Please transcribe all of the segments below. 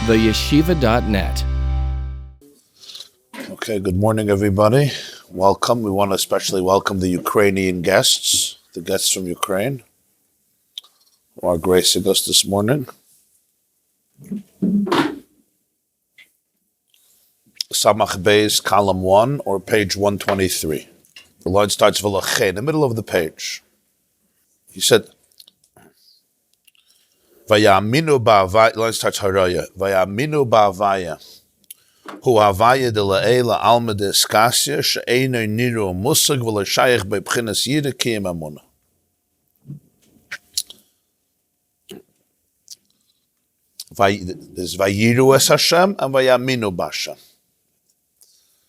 theyeshiva.net. Okay, good morning, everybody. Welcome. We want to especially welcome the Ukrainian guests, the guests from Ukraine, who are gracing us this morning. Samach Beis, column 1, or page 123. The line starts V'lachem, in the middle of the page. He said, Vayaminu ba'avaya, the line starts Haraya, Vayaminu ba'avaya, hu havaya de la'ela alma de eskasya, she'eino niru musag v'l'shayach be'bchinas yirah ki emunah. There's Vayiru es Hashem and Vayaminu b'Hashem.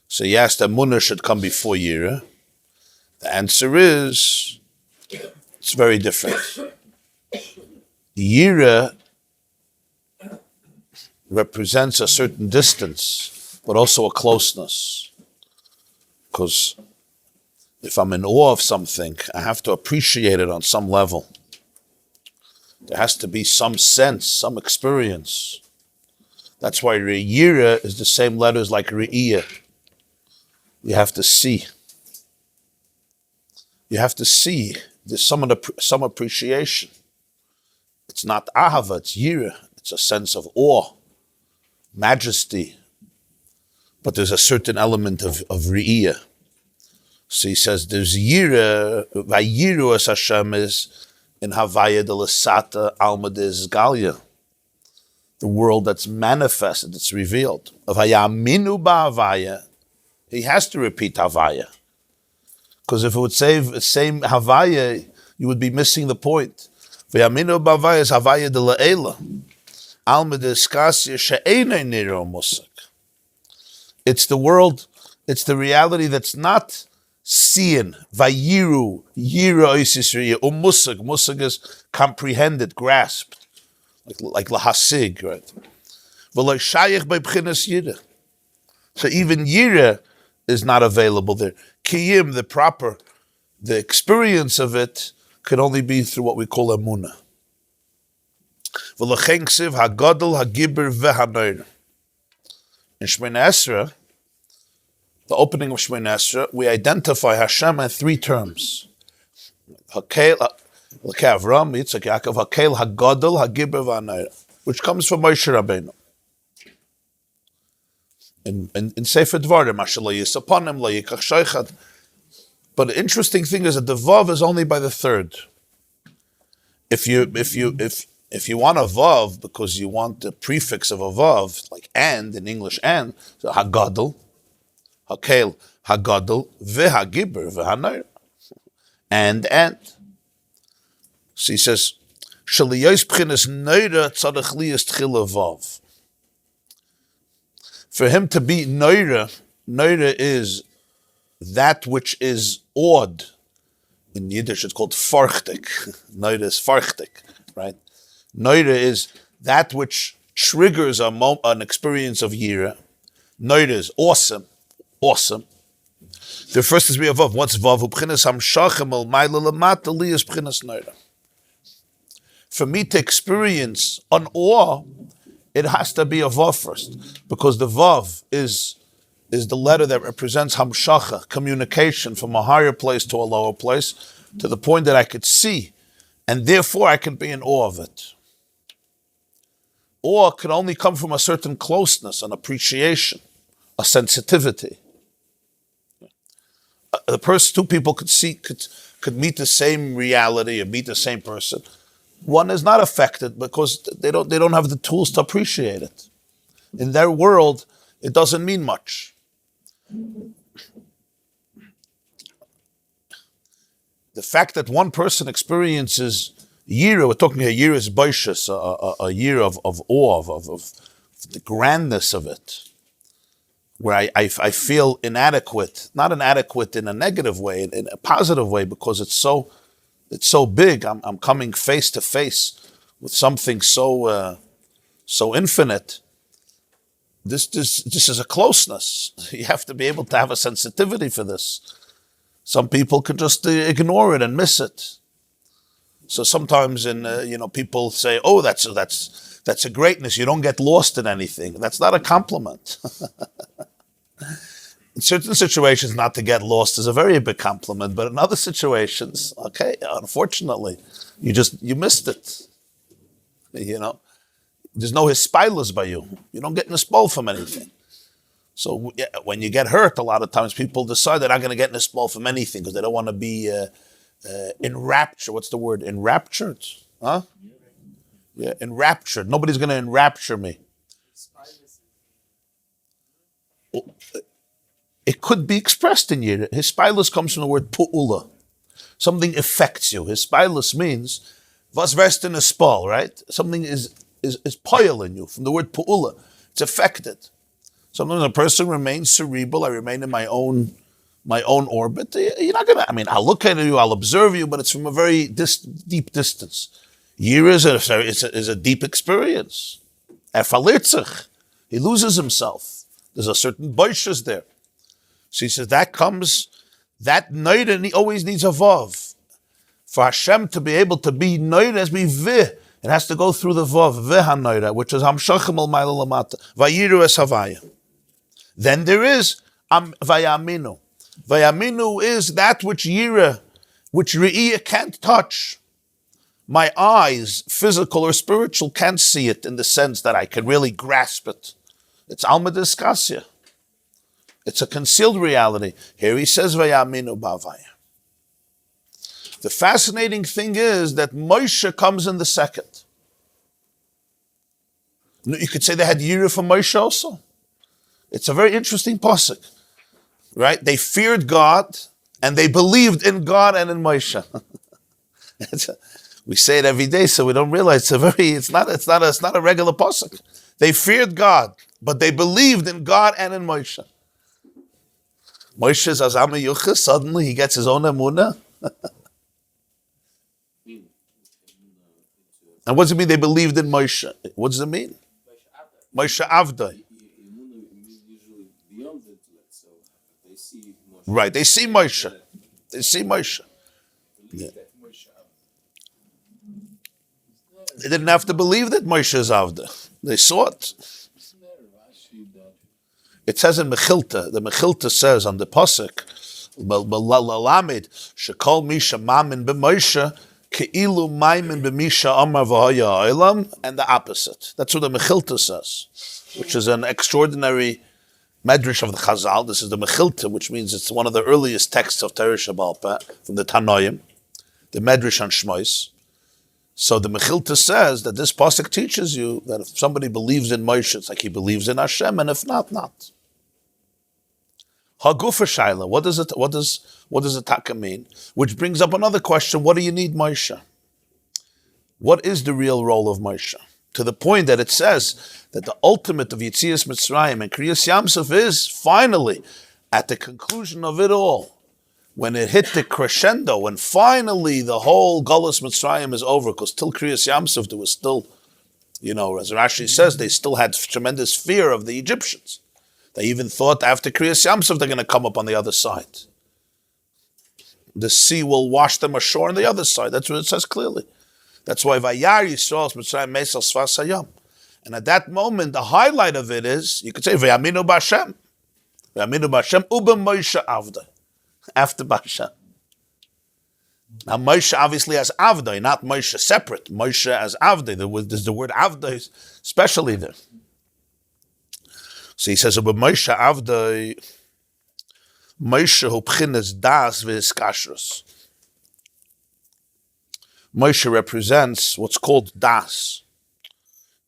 So he asked, emunah should come before yirah. The answer is, it's very different. Yirah represents a certain distance, but also a closeness. Because if I'm in awe of something, I have to appreciate it on some level. There has to be some sense, some experience. That's why yirah is the same letters like re'iyah. You have to see. You have to see. There's some appreciation. It's not ahava, it's yirah. It's a sense of awe, majesty. But there's a certain element of re'iyah. So he says there's yirah, vayiru es Hashem is in havaya de l'sata alma de izgalia. The world that's manifested, it's revealed. Vayaminu ba'avaya, he has to repeat havaya. Because if it would say the same havaya, you would be missing the point. V'yaminu b'havaya is havaya de la'ela. Alma de eskasya she'enei niru musag. It's the world, it's the reality that's not seen. Vayiru, yirah isisriya, musag. Musag is comprehended, grasped. Like lahasig, right? V'lo shayach be'bchinas yirah. So even yirah is not available there. Kiyim, the experience of it can only be through what we call emunah. V'lachem ksiv hagadol hagibur v'hanoir. In Shemoneh Esrei, the opening of Shemoneh Esrei, we identify Hashem in 3 terms. Hakel, Avram, Yitzchak, Yaakov, Hakel hagadol hagibur v'hanoir, which comes from Moshe Rabbeinu. In Sefer Dvarim, Yisaponim, Yikach Shoichad. But the interesting thing is that the vav is only by the 3rd. If you want a vav because you want the prefix of a vav, like and in English, and so hagadol, hakel, hagadol, v'hagibur, v'hanoir, and. So he says, shaliyos b'chinas noira tzadich liyas tchila vav. For him to be noira is that which is awed. In Yiddish, it's called farchtik. Noira is farchtik, right? Noira is that which triggers an experience of yirah. Noira is awesome. The first is be a vav. What's vav? B'chinas hamshachem el ma'ila lamata liyas b'chinas noira. For me to experience an awe, it has to be a vav first, because the vav is the letter that represents hamshacha, communication from a higher place to a lower place, to the point that I could see, and therefore I can be in awe of it. Awe can only come from a certain closeness, an appreciation, a sensitivity. Two people could meet the same reality or meet the same person. One is not affected because they don't have the tools to appreciate it. In their world, it doesn't mean much. The fact that one person experiences yirah, we're talking here, yirah is boishas, a yirah of awe, of the grandness of it, where I feel inadequate, not inadequate in a negative way, in a positive way, because it's so big. I'm coming face to face with something so infinite. This is a closeness. You have to be able to have a sensitivity for this. Some people can just ignore it and miss it. So sometimes people say, "Oh, that's That's a greatness. You don't get lost in anything. That's not a compliment. In certain situations, not to get lost is a very big compliment, but in other situations, okay, unfortunately, you missed it. There's no hispilus by you. You don't get nispol from anything. So when you get hurt, a lot of times people decide they're not going to get nispol from anything because they don't want to be enraptured. What's the word? Enraptured? Huh? Yeah, enraptured. Nobody's going to enrapture me. It could be expressed in yirah. Hispilus comes from the word pu'ula. Something affects you. Hispilus means was verst in a spal, right? Something is poil in you, from the word pu'ula. It's affected. Sometimes a person remains cerebral. I remain in my own orbit. You're not gonna. I'll look at you, I'll observe you, but it's from a very deep distance. Yirah is a deep experience. Efalitzach, he loses himself. There's a certain boishes there. So he says that noida, and he always needs a vav. For Hashem to be able to be noida, has to be vih. It has to go through the vav, vih ha-noida, which is hamshachim al ma'ila lamata. Vayiru es havaya. Then there is vayaminu. Vayaminu is that which yirah, which re'iyah can't touch. My eyes, physical or spiritual, can't see it in the sense that I can really grasp it. It's alma diskasya. It's a concealed reality. Here he says, Vayaminu b'Havaya. The fascinating thing is that Moshe comes in the second. You could say they had yirah from Moshe also. It's a very interesting pasuk, right? They feared God and they believed in God and in Moshe. We say it every day, so we don't realize it's not a regular pasuk. They feared God, but they believed in God and in Moshe. Moshe's azama yuchas, suddenly he gets his own emunah. And what does it mean they believed in Moshe? What does it mean? Moshe Avdai. Right, they see Moshe. Yeah. They didn't have to believe that Moshe is Avdai. They saw it. It says in Mechilta, the Mechilta says on the pasuk, "Lalamid shekol misha mamin b'Moshe keilu maimin b'misha amar v'haya olam," and the opposite. That's what the Mechilta says, which is an extraordinary medrash of the Chazal. This is the Mechilta, which means it's one of the earliest texts of Torah Shabbat from the Tanoim, the medrash on Shmois. So the Mechilta says that this pasuk teaches you that if somebody believes in Moshe, it's like he believes in Hashem, and if not, not. Hagufa Shaila, what does the taka mean? Which brings up another question: what do you need Moshe? What is the real role of Moshe? To the point that it says that the ultimate of Yetzias Mitzrayim and Kriyas Yamsuf is finally at the conclusion of it all, when it hit the crescendo, when finally the whole Galus Mitzrayim is over, because till Kriyas Yamsuf there was still, as Rashi says, they still had tremendous fear of the Egyptians. They even thought after Kriyas Yamsuf they're going to come up on the other side. The sea will wash them ashore on the other side. That's what it says clearly. That's why Vayaar Yisroel Mitzrayim Meisel Sfas Hayam. And at that moment, the highlight of it is, you could say, Vayaminu b'Hashem. Vayaminu b'Hashem uba Moshe Avda. After Basha. Now Moshe obviously has Avdai, not Moshe separate. Moshe as Avdai. There's the word Avdai especially there. So he says, "But Moshe Avdai, Moshe hu b'chinas das v'hiskashrus." Moshe represents what's called das.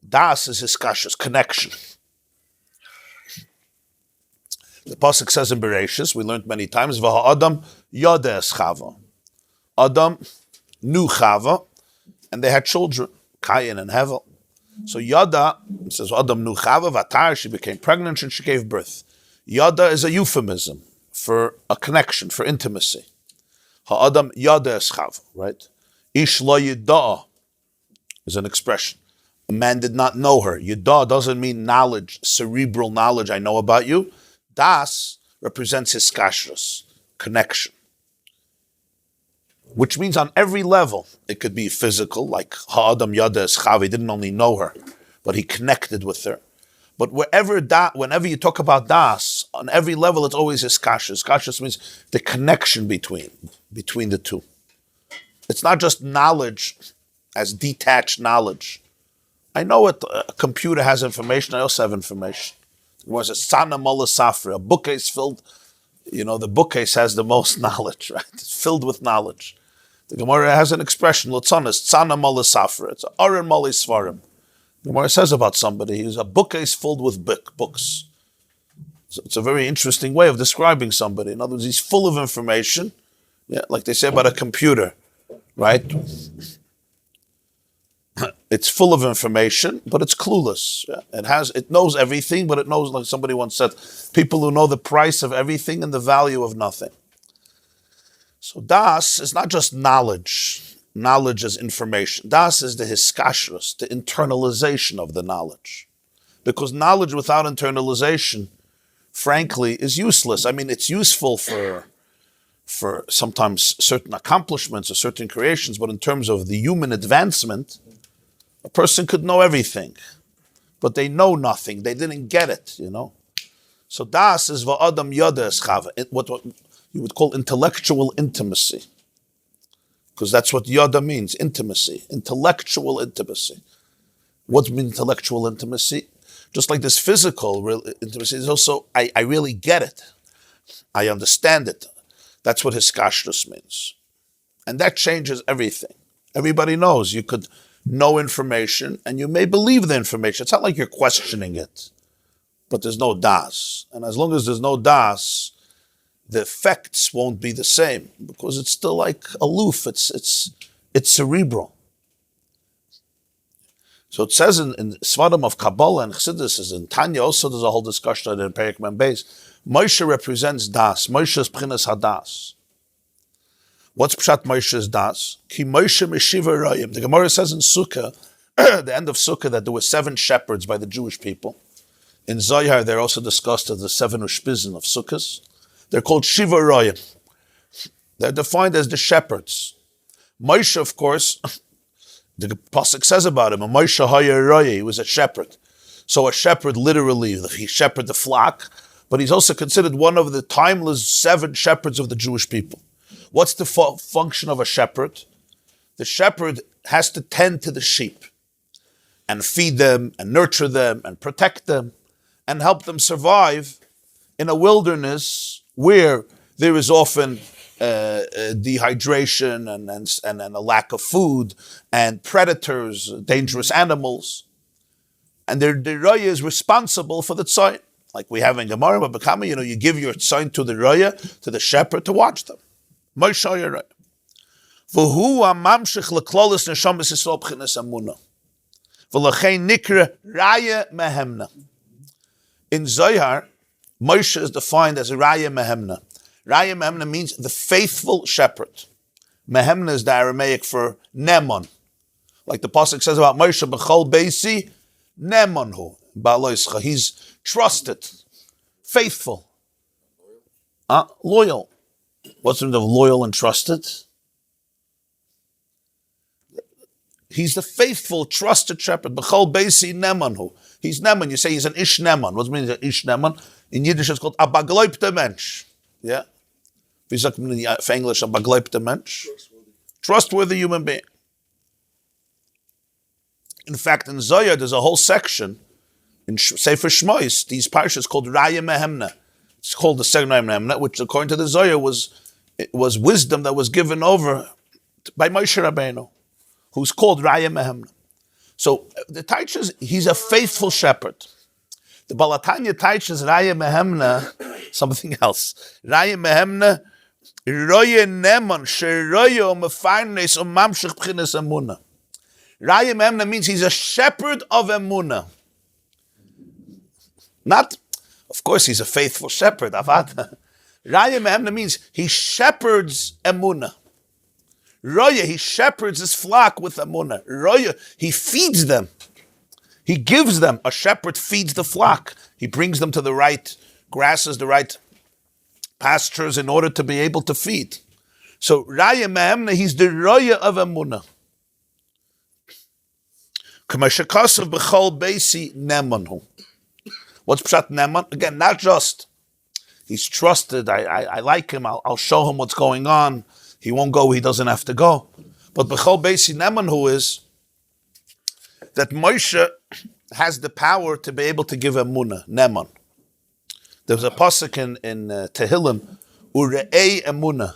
Das is hiskashrus, connection. The pasuk says in Bereshis, we learned many times, "V'ha Adam yada es Chava." Adam knew Chava, and they had children, Cain and Hevel. So Yada, it says Adam knew Chava, Vayaar, she became pregnant and she gave birth. Yada is a euphemism for a connection, for intimacy. Ha Adam Yada es Chava, right? Ish lo yida is an expression. A man did not know her. Yida doesn't mean knowledge, cerebral knowledge, I know about you. Das represents hiskashrus, connection. Which means on every level, it could be physical, like Ha'adam Yada es Chav, he didn't only know her, but he connected with her. But whenever you talk about das, on every level, it's always hiskashus. Hiskashus means the connection between the two. It's not just knowledge as detached knowledge. I know it. A computer has information. I also have information. It was a sana mola safra, a bookcase filled. The bookcase has the most knowledge, right? It's filled with knowledge. The Gemara has an expression, Lotzonis, Tzana Mola Safra. It's Aryeh Moli Svarim. The Gemara says about somebody, he's a bookcase filled with books. So it's a very interesting way of describing somebody. In other words, he's full of information, like they say about a computer, right? It's full of information, but it's clueless. Yeah? It knows everything, but it knows, like somebody once said, people who know the price of everything and the value of nothing. So das is not just knowledge. Knowledge is information. Das is the hiskashrus, the internalization of the knowledge. Because knowledge without internalization, frankly, is useless. I mean, it's useful for sometimes certain accomplishments or certain creations, but in terms of the human advancement, a person could know everything, but they know nothing. They didn't get it, So das is va'adam yada eschava, what you would call intellectual intimacy. Because that's what yada means, intimacy, intellectual intimacy. What means intellectual intimacy? Just like this physical intimacy is also, I really get it. I understand it. That's what hiskashrus means. And that changes everything. Everybody knows you could know information and you may believe the information. It's not like you're questioning it, but there's no das. And as long as there's no das, the effects won't be the same because it's still like aloof. It's cerebral. So it says in Svarim of Kabbalah and Chassidus, is in Tanya also there's a whole discussion in Perek Mem Beis. Moshe represents das. Moshe is Pchinas Hadas. What's Pshat Moshe's das? Ki Moshe Meshiva Rayim. The Gemara says in Sukkah, the end of Sukkah, that there were 7 shepherds by the Jewish people. In Vayaar, they're also discussed as the 7 Ushpizin of Sukkahs. They're called Shiva Rayim. They're defined as the shepherds. Moshe, of course, the Pasuk says about him, Moshe Raya, he was a shepherd. So a shepherd, literally, he shepherded the flock, but he's also considered one of the timeless 7 shepherds of the Jewish people. What's the function of a shepherd? The shepherd has to tend to the sheep and feed them and nurture them and protect them and help them survive in a wilderness where there is often dehydration and a lack of food and predators, dangerous animals. And the Raya is responsible for the tzayin. Like we have in Gemara, but you give your tzayin to the Raya, to the shepherd, to watch them. Moshe Raya. V'hu ha'mamshich l'klolis neshamahs Yisroel b'chinas emunah. V'lachein nikra Raya Mehemna. In Vayaar, Moshe is defined as a Raya Mehemna. Raya Mehemna means the faithful shepherd. Mehemna is the Aramaic for Nemon. Like the Pasuk says about Moshe, B'chol Beisi, Nemonhu. He's trusted, faithful, loyal. What's the meaning of loyal and trusted? He's the faithful, trusted shepherd. B'chol Beisi Nemonhu. He's Nemon. You say he's an Ish Nemon. What does it mean, Ish Nemon? In Yiddish, it's called a bagleibter Mensch. Yeah? For English, a bagleibter Mensch. Trustworthy human being. In fact, in Vayaar, there's a whole section in Sefer Shmois, these Parshas called Raya Mehemna. It's called the second Raya Mehemna, which according to the Vayaar was wisdom that was given over by Moshe Rabbeinu, who's called Raya Mehemna. So the Taichas, he's a faithful shepherd. The Balatanya Taichas Raya Mehemna, something else. Raya Mehemna, Roya Nemon, Sheroya Mefarnes Mamshech B'chinas Emunah. Raya Mehemna means he's a shepherd of emunah. Not, of course, he's a faithful shepherd. Avada. Raya Mehemna means he shepherds emunah. Raya, he shepherds his flock with emunah. Raya, he feeds them. He gives them. A shepherd feeds the flock. He brings them to the right grasses, the right pastures in order to be able to feed. So Raya Mehemna, he's the Raya of emunah. K'mashakasav b'chol beisi nemanhu. What's pshat neman? Again, not just he's trusted. I like him. I'll show him what's going on. He won't go. He doesn't have to go. But b'chol beisi nemanhu is that Moshe has the power to be able to give emunah, neman. There's a pasuk in Tehillim, ure'ei emunah.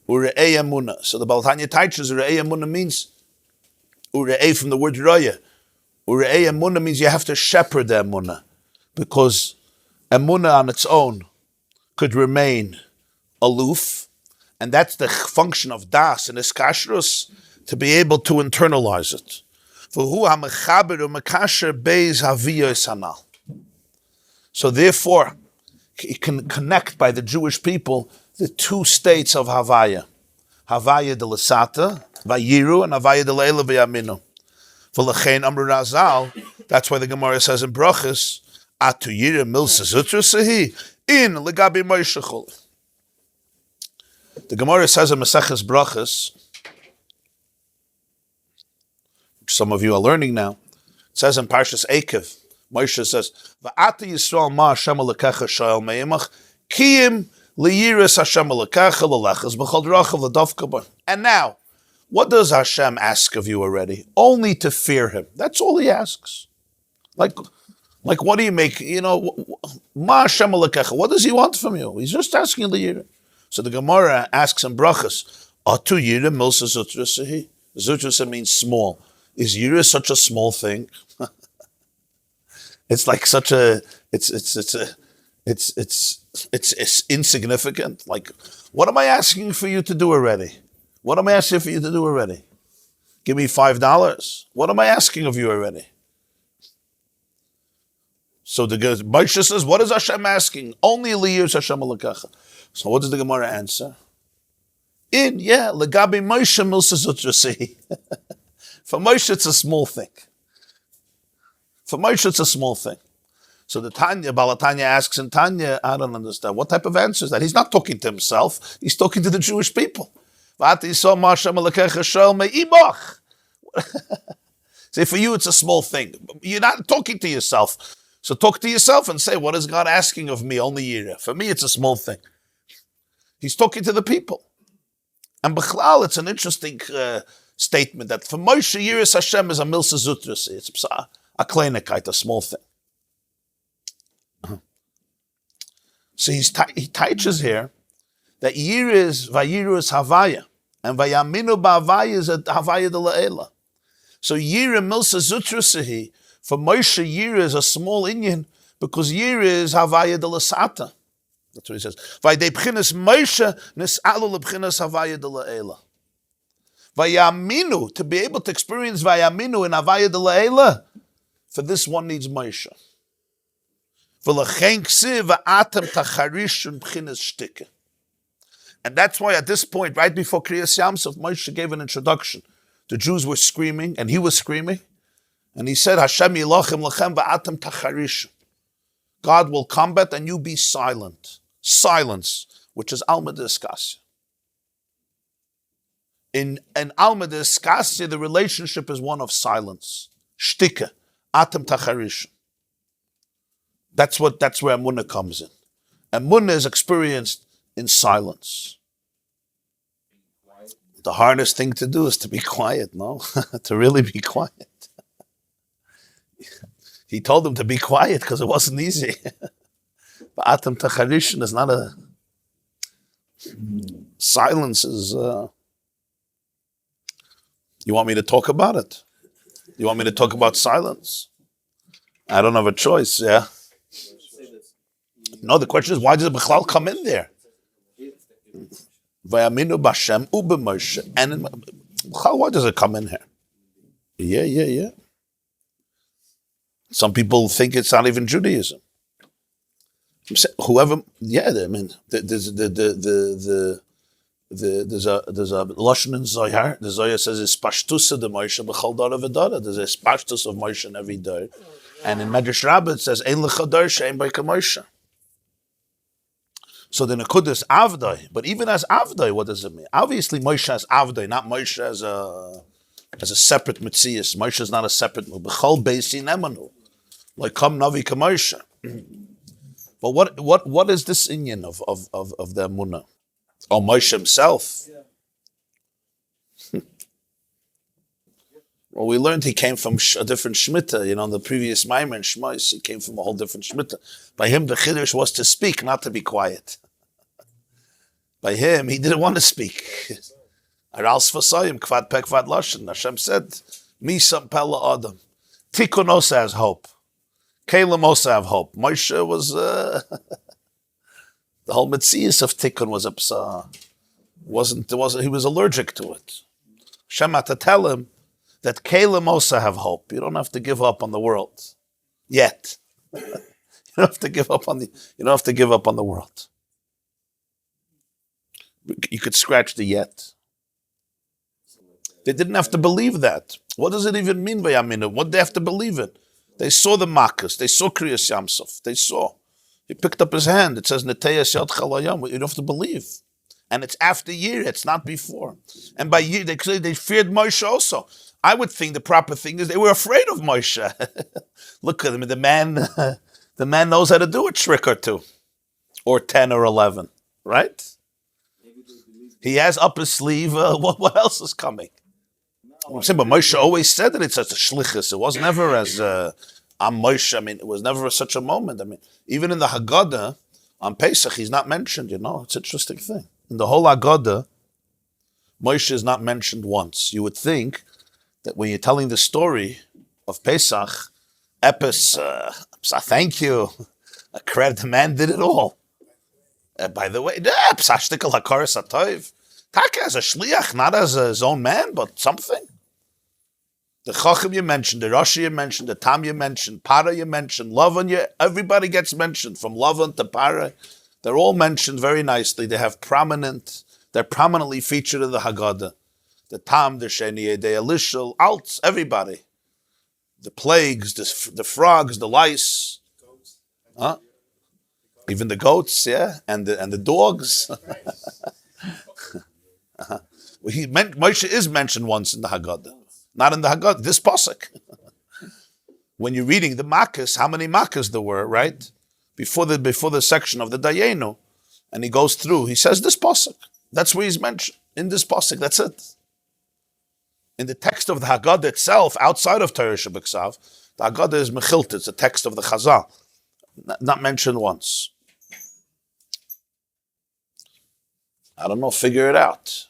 Ure'ei emunah. So the Baal Tanya teaches ure'ei emunah means ure'ei from the word Raya. Ure'ei emunah means you have to shepherd the emunah, because emunah on its own could remain aloof, and that's the function of das and iskashrus, to be able to internalize it. So therefore, you can connect by the Jewish people the two states of Havaya. Havaya de l'sata, Vayiru, and Havaya de l'ela v'yaminu. V'lechein amru razal, that's why the Gemara says in Brachas, atu yirah milsa zutra sehi, in legabi moishachol. The Gemara says in Maseches Brachas, which some of you are learning now, it says in Parshas Eikev, Moshe says, "Va'ata Yisroel ma Hashem alekecha shayel meimach kiyim liyiras Hashem alekecha lelechas b'chol drachav ledavka." And now, what does Hashem ask of you already? Only to fear Him. That's all He asks. Like what do you make? Ma Hashem alekecha. What does He want from you? He's just asking liyira. So the Gemara asks in Brachas, "Atu yirah milsa zutra sehi." Zutra means small. Is yirah such a small thing? It's like such a, it's insignificant. Like, what am I asking for you to do already? What am I asking for you to do already? Give me $5. What am I asking of you already? So the Moshe says, what is Hashem asking? Only liyus Hashem alakacha. So what does the Gemara answer? Legabi Moshe milsa zutra sehi. For Moshe, it's a small thing. For Moshe, it's a small thing. So the Balatanya asks in Tanya, I don't understand. What type of answer is that? He's not talking to himself. He's talking to the Jewish people. Say, for you, it's a small thing. You're not talking to yourself. So talk to yourself and say, what is God asking of me? Only yirah. For me, it's a small thing. He's talking to the people. And Bechlal, it's an interesting statement that for Moshe, Yiras Hashem is a milsa zutrus. It's a kleinigkeit, a small thing. So he teaches here that Yirah is Vayiru is Havaya, and Vayaminu ba'Havaya is a Havaya de la'ela. So Yirah milsa zutrus for Moshe, Yirah is a small inyan because Yirah is Havaya de l'sata. That's what he says. Vayde b'chinas Moshe nis'alu l'b'chinas Havaya de la'ela. Vayaminu, to be able to experience Vayaminu in Havaya de la'ela, for this one needs Moshe. And that's why at this point, right before Kriyas Yamsuf, Moshe gave an introduction. The Jews were screaming, and he was screaming, and he said, Hashem yilachim lachem va'atem tacharishun. God will combat and you be silent. Silence, which is Alma Diskasya. In Alma Diskasya, the relationship is one of silence. Shtika, atem tacharishun. That's where emunah comes in. Emunah is experienced in silence. The hardest thing to do is to be quiet, no? To really be quiet. He told them to be quiet because it wasn't easy. But atem tacharishun is not a... Silence is... You want me to talk about it? You want me to talk about silence? I don't have a choice, yeah? No, the question is, why does the Bechlal come in there? Vayaminu b'Hashem u'b'Moshe. And Bechlal, why does it come in here? Yeah. Some people think it's not even Judaism. Whoever, yeah, I mean, there's a lashon in Vayaar. The Zohar says it's pashtusa de Moshe b'chol dara v'dara. There's a pashtus of Moshe in every day. And in Medrash Rabbah it says ein lecha dar she'ein b'ka Moshe. So the Nekud is Avdai, but even as Avdai, what does it mean? Obviously Moshe as Avdai, not Moshe as a as a separate Metzias. Moshe is not a separate B'chol Beisin Emanu. Like come Navi Kamoshe. But what is this inyan of the emunah? Oh, Moshe himself. Well, we learned he came from a different shmita. In the previous Maimer and Shmos, he came from a whole different shmita. By him, the chiddush was to speak, not to be quiet. By him, he didn't want to speak. Aral Sfasayim, Kvad Pek Kvad Lashon. Hashem said, Mi Sam Pella Adam. Tikkun also has hope. Kalim also have hope. Moshe was, the whole Metzias of Tikkun was he was allergic to it. Hashem had to tell him that Kalim also have hope. You don't have to give up on the world. Yet. You don't have to give up on the world. You could scratch the yet. They didn't have to believe that. What does it even mean by Yaminu? What do they have to believe in? They saw the Makkos. They saw Kriyas Yamsuf. They saw. He picked up his hand. It says, Neteyas Yad Chalayam. You don't have to believe. And it's after yirah. It's not before. And by yirah, they feared Moshe also. I would think the proper thing is they were afraid of Moshe. Look at him. The man knows how to do a trick or two. Or 10 or 11. Right? He has up his sleeve. What else is coming? I'm saying, but Moshe always said that it's such a shlichus. It was never as I'm Moshe. It was never such a moment. Even in the Haggadah on Pesach, he's not mentioned. It's an interesting thing. In the whole Haggadah, Moshe is not mentioned once. You would think that when you're telling the story of Pesach, Epis, thank you. A credit, the man did it all. By the way, Psashtikal Hakaras Atoiv. Taka as a shliach, not as his own man, but something. The Chachim you mentioned, the Rashi you mentioned, the Tam you mentioned, Para you mentioned, Lavan everybody gets mentioned, from Lavan to Para. They're all mentioned very nicely. They're prominently featured in the Haggadah. The Tam, the Sheni, the Elishal, Alts, everybody. The plagues, the frogs, the lice. Huh? Even the goats, and the dogs. Moshe is mentioned once in the Haggadah. Not in the Haggadah, this pasuk. When you're reading the Makkos, how many Makkos there were, right? Before the section of the Dayenu, and he goes through, he says this pasuk. That's where he's mentioned. In this pasuk, that's it. In the text of the Haggadah itself, outside of Torah Shabbat, the Haggadah is Mechilta, it's a text of the Chazal. Not mentioned once. I don't know, figure it out.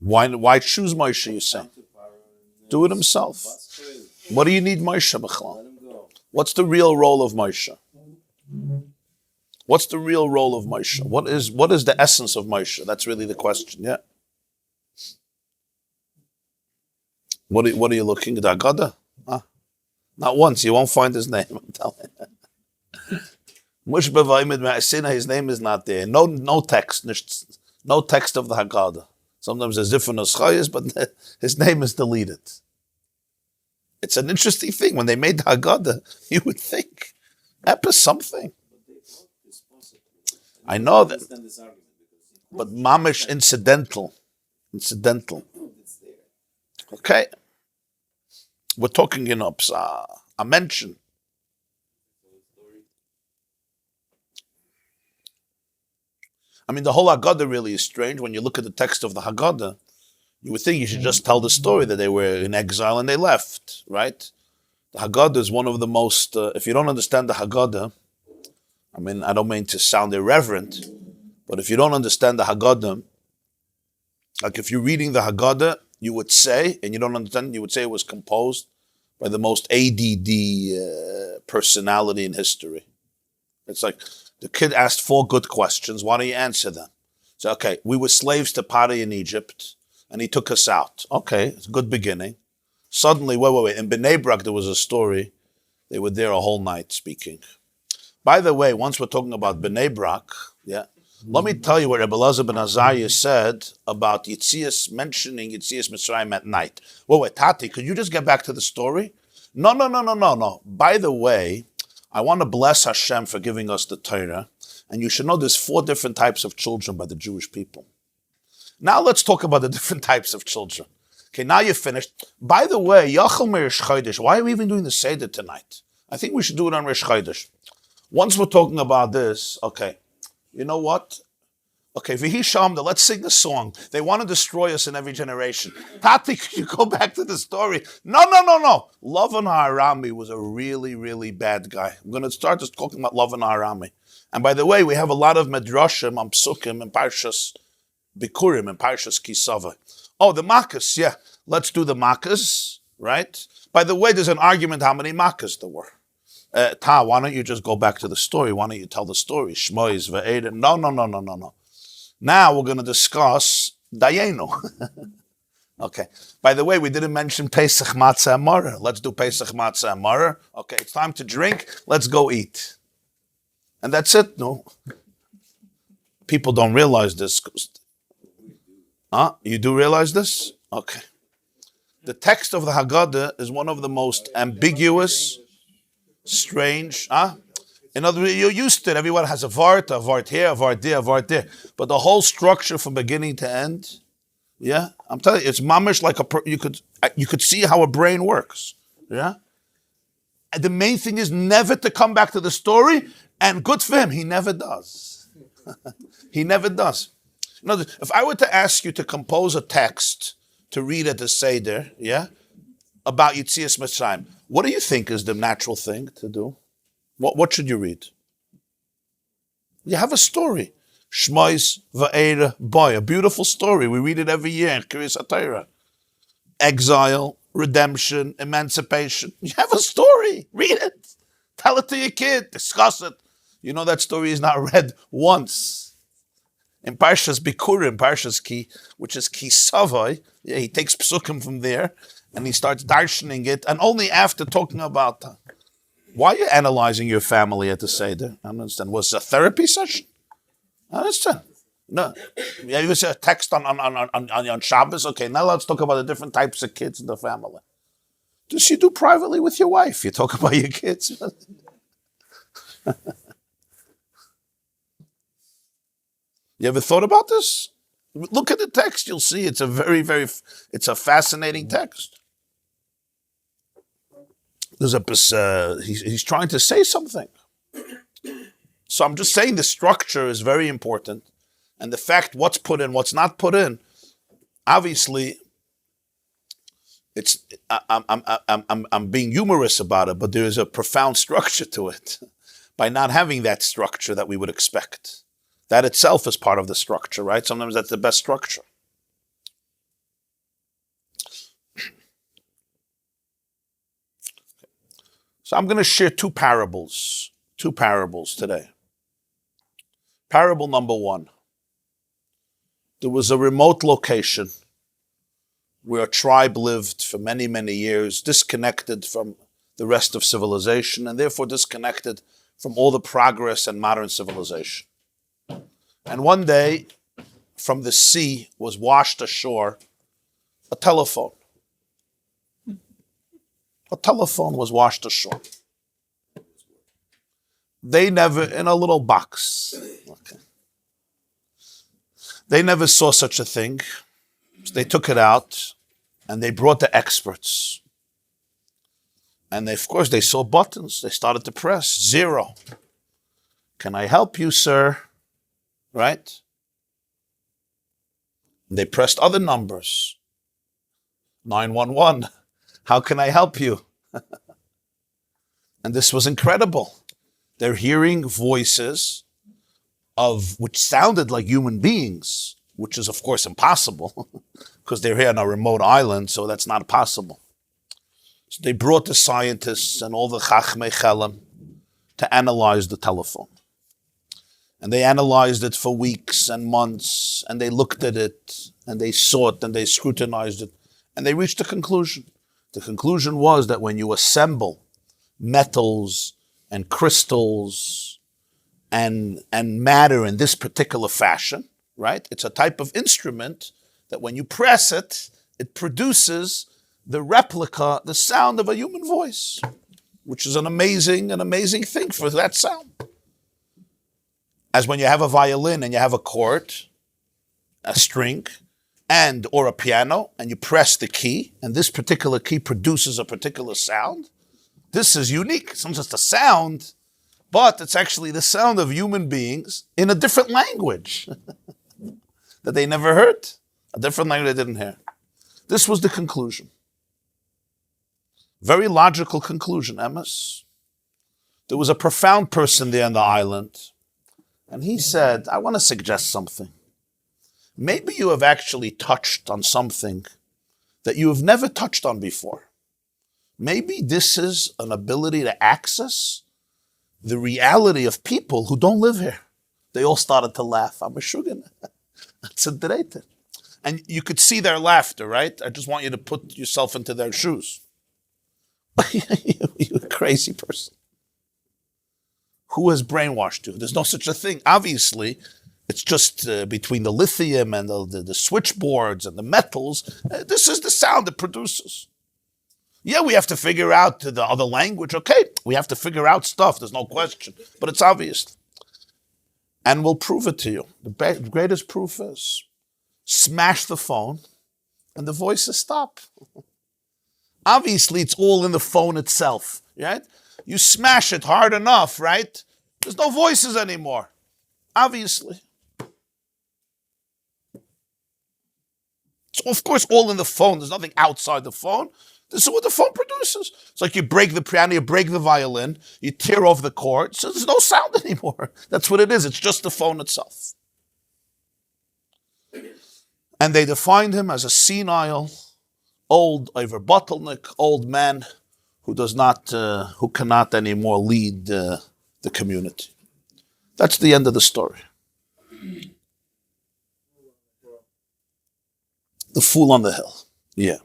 Why choose Moshe, you say? Do it himself. What do you need Moshe, B'chlal? What's the real role of Moshe? What's the real role of Moshe? What is the essence of Moshe? That's really the question, yeah? What are you looking at? Haggadah? Not once, you won't find his name, I'm telling you. Mush b'vayimid me'asina, his name is not there. No text, no text of the Haggadah. Sometimes there's different nuschayas, but his name is deleted. It's an interesting thing. When they made the Haggadah, you would think, Epis something. I know that. But mamish incidental. Okay. We're talking a mention. The whole Haggadah really is strange. When you look at the text of the Haggadah, you would think you should just tell the story that they were in exile and they left, right? The Haggadah is one of the most, if you don't understand the Haggadah, I don't mean to sound irreverent, but if you don't understand the Haggadah, like if you're reading the Haggadah, you would say, and you don't understand, you would say it was composed by the most ADD personality in history. It's like, the kid asked 4 good questions. Why don't you answer them? So, okay, we were slaves to Pari in Egypt, and he took us out. Okay, it's a good beginning. Suddenly, wait. In Bnei Brak, there was a story. They were there a whole night speaking. By the way, once we're talking about Bnei Brak, let me tell you what Rebbe Elazar ben Azariah said about mentioning Yitzias Mitzrayim at night. Wait, Tati, could you just get back to the story? No. By the way, I want to bless Hashem for giving us the Torah. And you should know there's 4 different types of children by the Jewish people. Now let's talk about the different types of children. Okay, now you're finished. By the way, Yachal Rish Chodesh, why are we even doing the Seder tonight? I think we should do it on Rish Chodesh. Once we're talking about this, okay, you know what? Okay, Vihi Shamda, let's sing the song. They want to destroy us in every generation. Tati, could you go back to the story? No. Lavan Harami was a really, really bad guy. I'm going to start just talking about Lavan Harami. And by the way, we have a lot of medrashim on psukim and Parshas Bikurim and Parshas Kisava. Oh, the Makkos, yeah. Let's do the Makkos, right? By the way, there's an argument how many Makkos there were. Why don't you just go back to the story? Why don't you tell the story? Shmois, Ve'eda. No. Now we're going to discuss Dayenu. Okay. By the way, we didn't mention Pesach Matzah and Maror. Let's do Pesach Matzah and Maror. Okay, it's time to drink. Let's go eat. And that's it. No. People don't realize this. You do realize this? Okay. The text of the Haggadah is one of the most ambiguous, strange. In other words, you're used to it. Everyone has a vart here, a vart there, a vart there. But the whole structure from beginning to end, yeah, I'm telling you, it's mamish like you could see how a brain works. Yeah. And the main thing is never to come back to the story, and good for him, he never does. He never does. In other words, if I were to ask you to compose a text to read at the Seder, yeah, about Yitzias Mitzrayim, what do you think is the natural thing to do? What should you read? You have a story. Shmois Vayaar Boy, a beautiful story. We read it every year in Kriyas HaTorah. Exile, redemption, emancipation. You have a story. Read it. Tell it to your kid. Discuss it. You know that story is not read once. In Parshas Bikurim, Parshas Ki, which is Ki Savai, he takes psukim from there and he starts darshaning it, and only after talking about why are you analyzing your family at the Seder? I don't understand. Was it a therapy session? I understand. No. Yeah, you say a text on Shabbos? Okay, now let's talk about the different types of kids in the family. This you do privately with your wife. You talk about your kids. You ever thought about this? Look at the text. You'll see it's a it's a fascinating text. There's he's trying to say something. So I'm just saying the structure is very important, and the fact what's put in, what's not put in. Obviously, I'm being humorous about it, but there is a profound structure to it. By not having that structure that we would expect, that itself is part of the structure, right? Sometimes that's the best structure. So I'm going to share two parables today. Parable number one. There was a remote location where a tribe lived for many, many years, disconnected from the rest of civilization, and therefore disconnected from all the progress and modern civilization. And one day, from the sea was washed ashore a telephone. A telephone was washed ashore. They never, in a little box. Okay. They never saw such a thing. So they took it out and they brought the experts. And they, of course, they saw buttons. They started to press 0. Can I help you, sir? Right? They pressed other numbers. 911. How can I help you? And this was incredible. They're hearing voices which sounded like human beings, which is of course impossible because they're here on a remote island, so that's not possible. So they brought the scientists and all the Chachmei Chelem to analyze the telephone. And they analyzed it for weeks and months, and they looked at it, and they saw it, and they scrutinized it, and they reached a conclusion. The conclusion was that when you assemble metals and crystals and matter in this particular fashion, right? It's a type of instrument that when you press it, it produces the replica, the sound of a human voice, which is an amazing thing for that sound. As when you have a violin and you have a chord, a string, or a piano, and you press the key, and this particular key produces a particular sound. This is unique. It's not just a sound, but it's actually the sound of human beings in a different language that they never heard, a different language they didn't hear. This was the conclusion. Very logical conclusion, Amos. There was a profound person there on the island, and he said, I want to suggest something. Maybe you have actually touched on something that you have never touched on before. Maybe this is an ability to access the reality of people who don't live here. They all started to laugh. I'm a shugan. That's a dreite. And you could see their laughter, right? I just want you to put yourself into their shoes. You're a crazy person. Who has brainwashed you? There's no such a thing. Obviously, it's just between the lithium and the switchboards and the metals. This is the sound it produces. Yeah, we have to figure out the other language. Okay, we have to figure out stuff. There's no question. But it's obvious. And we'll prove it to you. The greatest proof is smash the phone and the voices stop. Obviously, it's all in the phone itself, right? You smash it hard enough, right? There's no voices anymore. Obviously. It's, of course, all in the phone. There's nothing outside the phone. This is what the phone produces. It's like you break the piano, you break the violin, you tear off the cord, so there's no sound anymore. That's what it is. It's just the phone itself. And they defined him as a senile, old, over bottleneck, old man who cannot anymore lead the community. That's the end of the story. The fool on the hill. Yeah.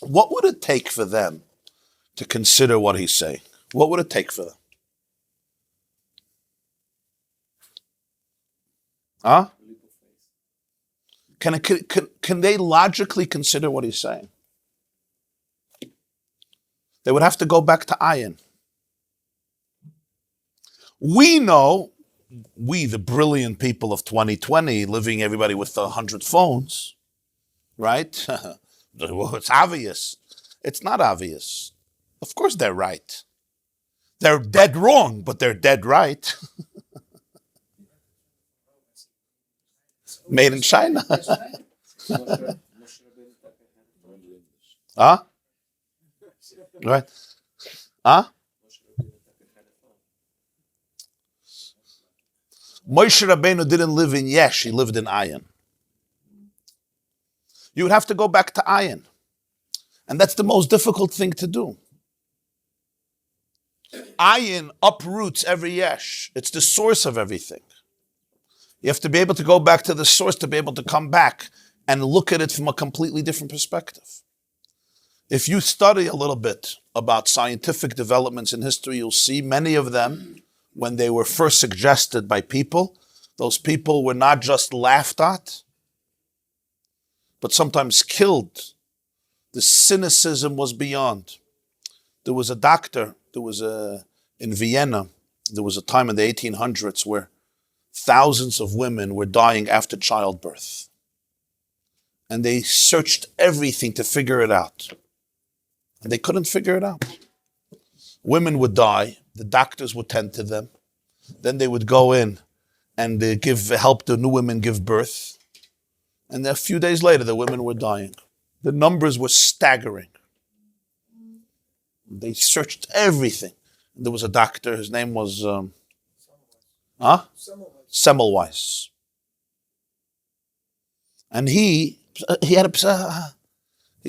What would it take for them to consider what he's saying? What would it take for them? Huh? Can they logically consider what he's saying? They would have to go back to ayin. We know, the brilliant people of 2020, living everybody with 100 phones, right? Well, it's obvious. It's not obvious. Of course they're right. They're dead wrong, but they're dead right. Made in China. Huh? Right? Huh? Moshe Rabbeinu didn't live in Yesh, he lived in Ayin. You would have to go back to Ayin. And that's the most difficult thing to do. Ayin uproots every Yesh. It's the source of everything. You have to be able to go back to the source to be able to come back and look at it from a completely different perspective. If you study a little bit about scientific developments in history, you'll see many of them, when they were first suggested by people, those people were not just laughed at, but sometimes killed. The cynicism was beyond. There was a doctor, in Vienna, there was a time in the 1800s where thousands of women were dying after childbirth. And they searched everything to figure it out. And they couldn't figure it out. Women would die, the doctors would tend to them. Then they would go in and help the new women give birth. And a few days later, the women were dying. The numbers were staggering. They searched everything. There was a doctor, his name was Semmelweis. And he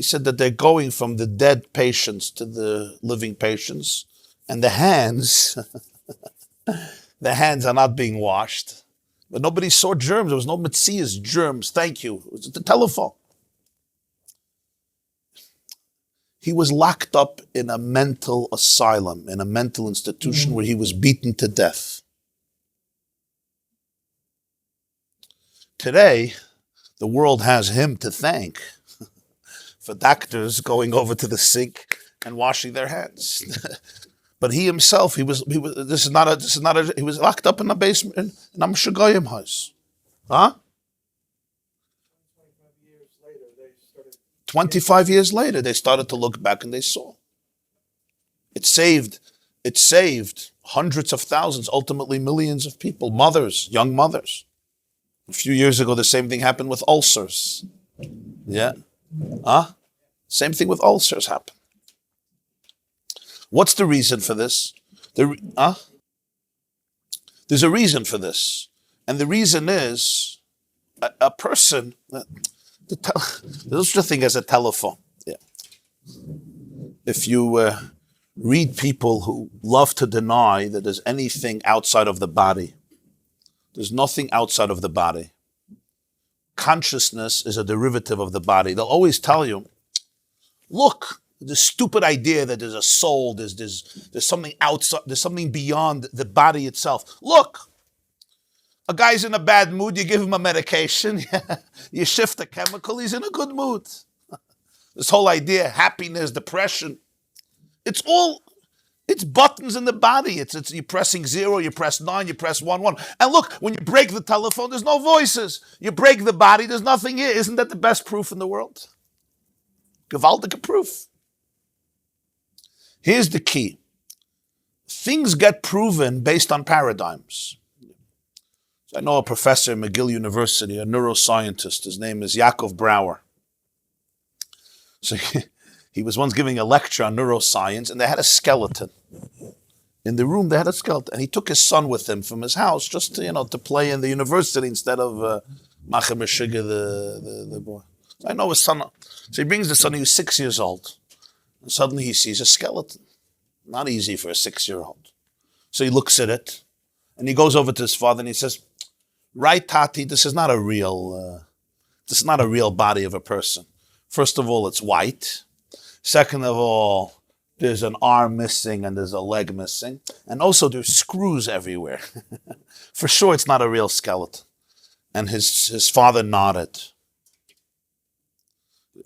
said that they're going from the dead patients to the living patients, and the hands are not being washed. But nobody saw germs. There was no Metzias germs. Thank you. It was the telephone. He was locked up in a mental asylum, in a mental institution where he was beaten to death. Today, the world has him to thank for doctors going over to the sink and washing their hands. But he himself, he was he was locked up in the basement in Amshagayim house. Huh? 25 years later, they started to look back and they saw. It saved hundreds of thousands, ultimately millions of people, mothers, young mothers. A few years ago, the same thing happened with ulcers. Yeah. Same thing with ulcers happened. What's the reason for this? There's a reason for this. And the reason is a person, there's such a thing as a telephone. Yeah. If you read people who love to deny that there's anything outside of the body, there's nothing outside of the body. Consciousness is a derivative of the body. They'll always tell you, look, the stupid idea that there's a soul, there's something outside, there's something beyond the body itself. Look, a guy's in a bad mood, you give him a medication, you shift a chemical, he's in a good mood. This whole idea, happiness, depression, it's buttons in the body. It's you're pressing 0, you press 9, you press 1, 1. And look, when you break the telephone, there's no voices. You break the body, there's nothing here. Isn't that the best proof in the world? Gewaltige proof. Here's the key. Things get proven based on paradigms. So I know a professor at McGill University, a neuroscientist. His name is Yaakov Brouwer. So he was once giving a lecture on neuroscience, and they had a skeleton. In the room, they had a skeleton. And he took his son with him from his house just to play in the university instead of Machem Meshiga, the boy. So I know his son. So he brings the son, he was 6 years old. And suddenly he sees a skeleton. Not easy for a 6-year-old. So he looks at it, and he goes over to his father, and he says, right, Tati, this is not a real body of a person. First of all, it's white. Second of all, there's an arm missing and there's a leg missing. And also there's screws everywhere. For sure it's not a real skeleton. And his father nodded.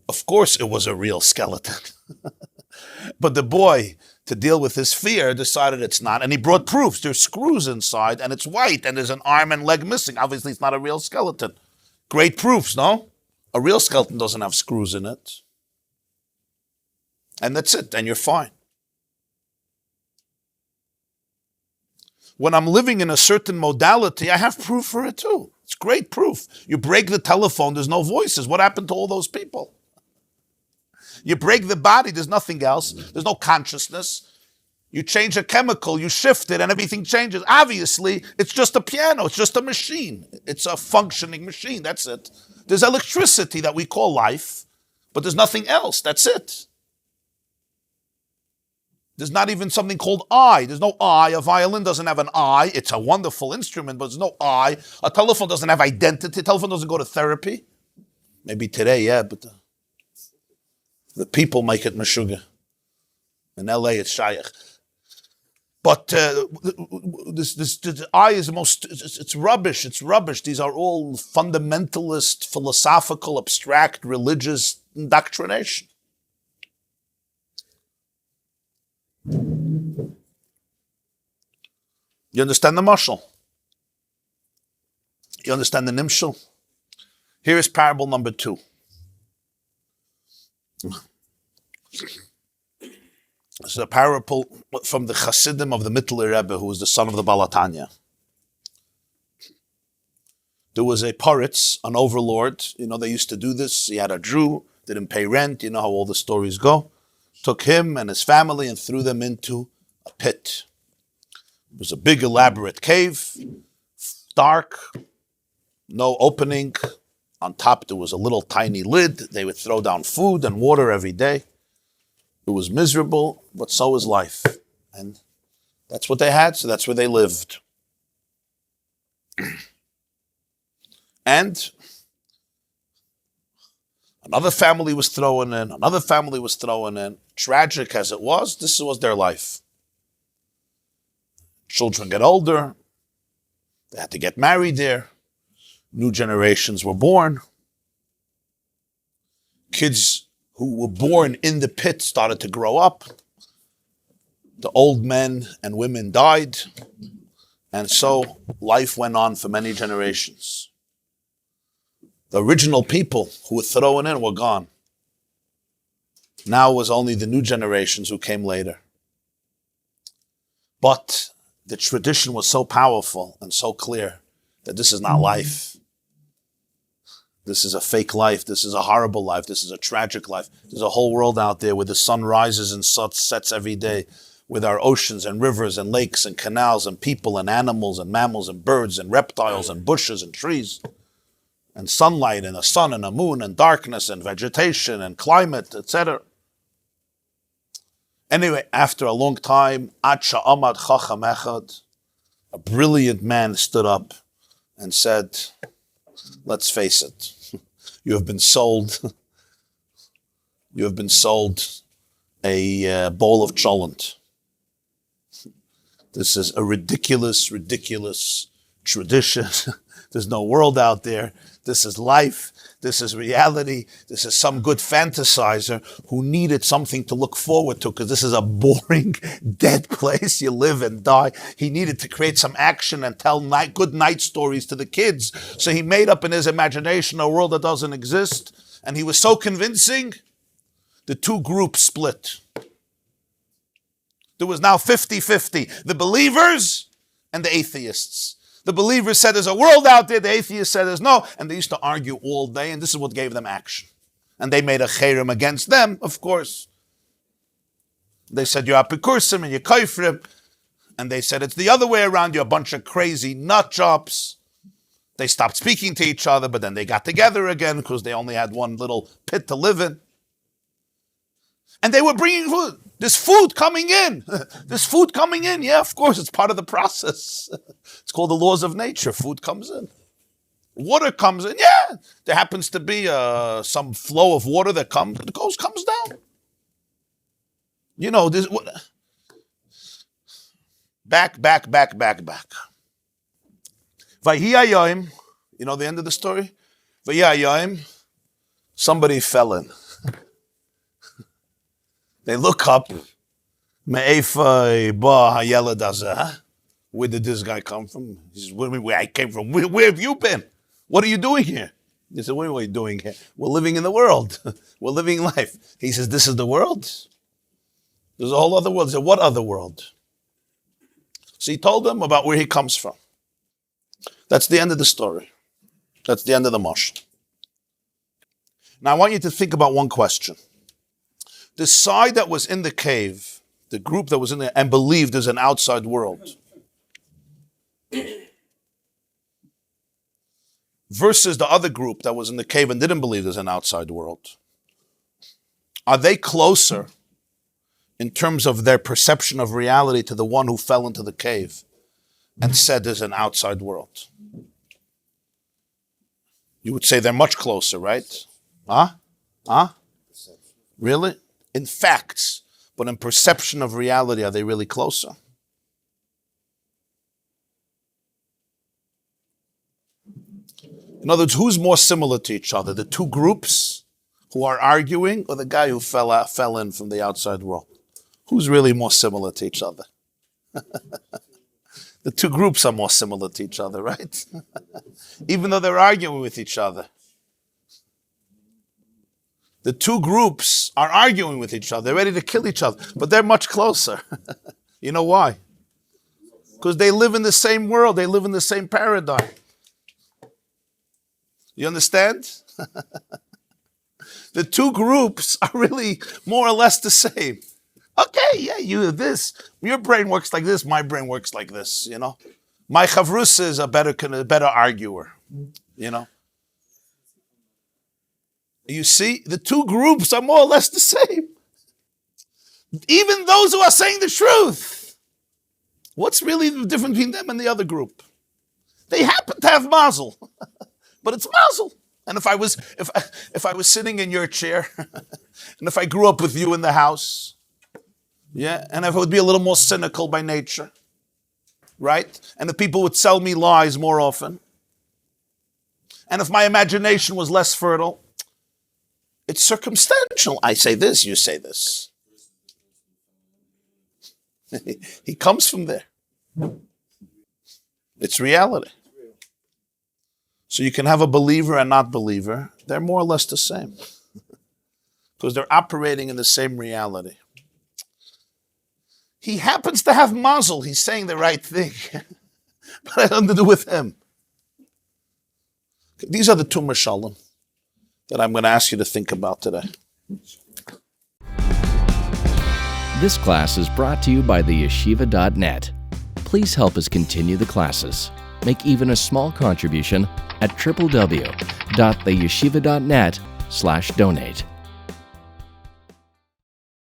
Of course it was a real skeleton. But the boy, to deal with his fear, decided it's not. And he brought proofs. There's screws inside and it's white and there's an arm and leg missing. Obviously it's not a real skeleton. Great proofs, no? A real skeleton doesn't have screws in it. And that's it, and you're fine. When I'm living in a certain modality, I have proof for it too. It's great proof. You break the telephone, there's no voices. What happened to all those people? You break the body, there's nothing else. There's no consciousness. You change a chemical, you shift it, and everything changes. Obviously, it's just a piano, it's just a machine. It's a functioning machine, that's it. There's electricity that we call life, but there's nothing else, that's it. There's not even something called I. There's no I. A violin doesn't have an I. It's a wonderful instrument, but there's no I. A telephone doesn't have identity. A telephone doesn't go to therapy. Maybe today, yeah, but the people make it meshuga. In LA, it's shayach. But the I is the most, it's rubbish. It's rubbish. These are all fundamentalist, philosophical, abstract, religious indoctrination. You understand the mashal? You understand the nimshal? Here is parable number 2. This is a parable from the Chassidim of the Mittler Rebbe, who was the son of the Balatanya. There was a Poritz, an overlord. They used to do this. He had a Jew, didn't pay rent. You know how all the stories go. Took him and his family and threw them into a pit. It was a big, elaborate cave, dark, no opening. On top, there was a little tiny lid. They would throw down food and water every day. It was miserable, but so was life. And that's what they had, so that's where they lived. And another family was thrown in, another family was thrown in. Tragic as it was, this was their life. Children get older. They had to get married there. New generations were born. Kids who were born in the pit started to grow up. The old men and women died, and so life went on for many generations. The original people who were thrown in were gone. Now it was only the new generations who came later. But the tradition was so powerful and so clear that this is not life. This is a fake life. This is a horrible life. This is a tragic life. There's a whole world out there where the sun rises and sets every day, with our oceans and rivers and lakes and canals and people and animals and mammals and birds and reptiles and bushes and trees and sunlight and a sun and a moon and darkness and vegetation and climate, etc. Anyway, after a long time, Ad Sha'amad Chacham Echad, a brilliant man stood up and said, let's face it, you have been sold a bowl of cholent. This is a ridiculous tradition. There's no world out there. This is life. This is reality. This is some good fantasizer who needed something to look forward to, because this is a boring, dead place. You live and die. He needed to create some action and tell good night stories to the kids. So he made up in his imagination a world that doesn't exist. And he was so convincing, the two groups split. There was now 50-50. The believers and the atheists. The believers said there's a world out there. The atheists said there's no. And they used to argue all day, and this is what gave them action. And they made a cherem against them, of course. They said you're apikursim and you're kaifrim. And they said it's the other way around. You're a bunch of crazy nut jobs. They stopped speaking to each other, but then they got together again because they only had one little pit to live in. And they were bringing food. There's food coming in. There's food coming in. Yeah, of course, it's part of the process. It's called the laws of nature. Food comes in. Water comes in. Yeah, there happens to be some flow of water that comes down. You know, this. Back. Vayaar, you know the end of the story? Vayaar, somebody fell in. They look up. Where did this guy come from? He says, where I came from. Where have you been? What are you doing here? They said, what are you doing here? We're living in the world. We're living life. He says, this is the world? There's a whole other world. He said, what other world? So he told them about where he comes from. That's the end of the story. That's the end of the Moshe. Now I want you to think about one question. The side that was in the cave, the group that was in there and believed there's an outside world, versus the other group that was in the cave and didn't believe there's an outside world. Are they closer in terms of their perception of reality to the one who fell into the cave and said there's an outside world? You would say they're much closer, right? Really? In facts, but in perception of reality, are they really closer? In other words, who's more similar to each other? The two groups who are arguing, or the guy who fell in from the outside world? Who's really more similar to each other? The two groups are more similar to each other, right? Even though they're arguing with each other. The two groups are arguing with each other. They're ready to kill each other, but they're much closer. You know why? Because they live in the same world. They live in the same paradigm. You understand? The two groups are really more or less the same. Okay, yeah, you have this. Your brain works like this. My brain works like this, you know. My chavrus is a better arguer, you know. You see, the two groups are more or less the same. Even those who are saying the truth. What's really the difference between them and the other group? They happen to have mazel, but it's mazel. And if I was sitting in your chair, and if I grew up with you in the house, yeah, and if I would be a little more cynical by nature, right? And if people would sell me lies more often, and if my imagination was less fertile, it's circumstantial. I say this, you say this. He comes from there. It's reality. So you can have a believer and not believer. They're more or less the same. Because they're operating in the same reality. He happens to have mazel. He's saying the right thing. But it has nothing to do with him. These are the two mashalim that I'm going to ask you to think about today. This class is brought to you by theyeshiva.net. Please help us continue the classes. Make even a small contribution at www.theyeshiva.net/donate.